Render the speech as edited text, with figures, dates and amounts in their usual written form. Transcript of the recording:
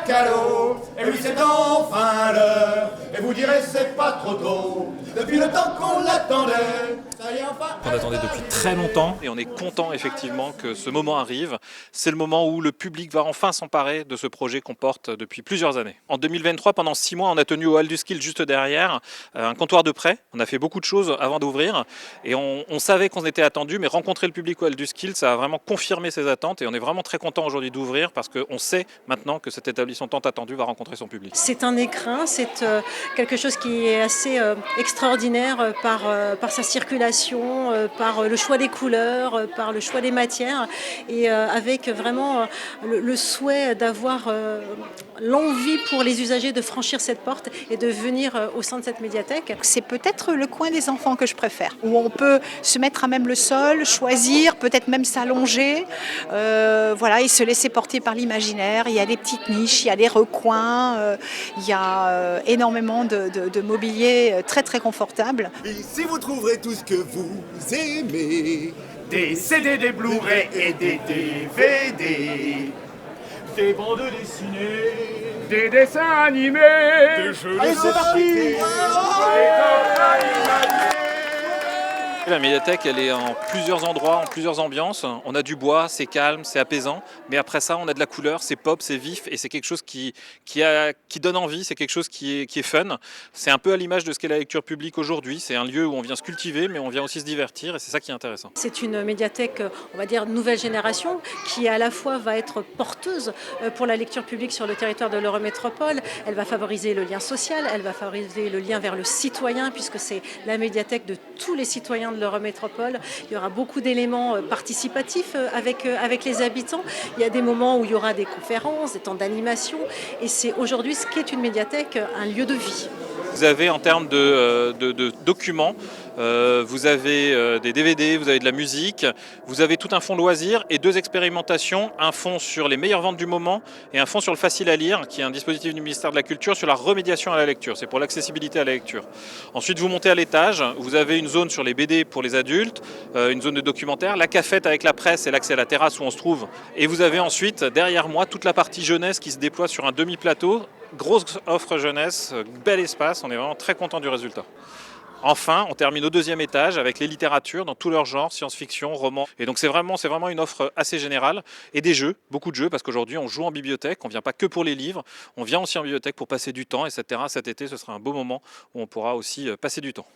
cadeau. Et oui, c'est enfin l'heure. Et vous direz, c'est pas trop tôt. Depuis le temps qu'on l'attendait. Ça y est, enfin. On attendait depuis très longtemps et on est content effectivement que ce moment arrive. C'est le moment où le public va enfin s'emparer de ce projet qu'on porte depuis plusieurs années. En 2023, pendant 6 mois, on a tenu au Hall du Skill juste derrière un comptoir de prêt. On a fait beaucoup de choses avant d'ouvrir et on savait qu'on était attendu, mais rencontrer le public au Hall du Skill, ça a vraiment confirmé ses attentes et on est vraiment très content aujourd'hui d'ouvrir parce qu'on sait maintenant que cet établissement tant attendu va rencontrer son public. C'est un écrin, c'est quelque chose qui est assez extraordinaire par sa circulation, par le choix des couleurs, par le choix des matières et avec vraiment le souhait d'avoir l'envie pour les usagers de franchir cette porte et de venir au sein de cette médiathèque. C'est peut-être le coin des enfants que je préfère, où on peut se mettre à même le sol, choisir, peut-être même s'allonger, voilà, et se laisser porter par l'imaginaire. Il y a des petites niches, il y a des recoins, il y a énormément de mobilier très très confortable. Ici vous trouverez tout ce que vous aimez. Des CD, des Blu-ray et des DVD. Des bandes dessinées. Des dessins animés. Des jeux Allez, c'est parti. La médiathèque, elle est en plusieurs endroits, en plusieurs ambiances. On a du bois, c'est calme, c'est apaisant. Mais après ça, on a de la couleur, c'est pop, c'est vif et c'est quelque chose qui donne envie, c'est quelque chose qui est fun. C'est un peu à l'image de ce qu'est la lecture publique aujourd'hui. C'est un lieu où on vient se cultiver, mais on vient aussi se divertir et c'est ça qui est intéressant. C'est une médiathèque, on va dire, nouvelle génération qui à la fois va être porteuse pour la lecture publique sur le territoire de l'Eurométropole. Elle va favoriser le lien social, elle va favoriser le lien vers le citoyen puisque c'est la médiathèque de tous les citoyens de l'Eurométropole. Il y aura beaucoup d'éléments participatifs avec les habitants. Il y a des moments où il y aura des conférences, des temps d'animation et c'est aujourd'hui ce qu'est une médiathèque, un lieu de vie. Vous avez en termes de documents, vous avez des DVD, vous avez de la musique, vous avez tout un fonds loisirs et 2 expérimentations, un fonds sur les meilleures ventes du moment et un fonds sur le facile à lire, qui est un dispositif du ministère de la Culture sur la remédiation à la lecture, c'est pour l'accessibilité à la lecture. Ensuite vous montez à l'étage, vous avez une zone sur les BD pour les adultes, une zone de documentaire, la cafette avec la presse et l'accès à la terrasse où on se trouve. Et vous avez ensuite derrière moi toute la partie jeunesse qui se déploie sur un demi-plateau. Grosse offre jeunesse, bel espace, on est vraiment très content du résultat. Enfin, on termine au 2e étage avec les littératures dans tous leurs genres, science-fiction, romans. Et donc c'est vraiment une offre assez générale. Et des jeux, beaucoup de jeux, parce qu'aujourd'hui on joue en bibliothèque, on ne vient pas que pour les livres, on vient aussi en bibliothèque pour passer du temps. Et cette terrasse cet été, ce sera un beau moment où on pourra aussi passer du temps.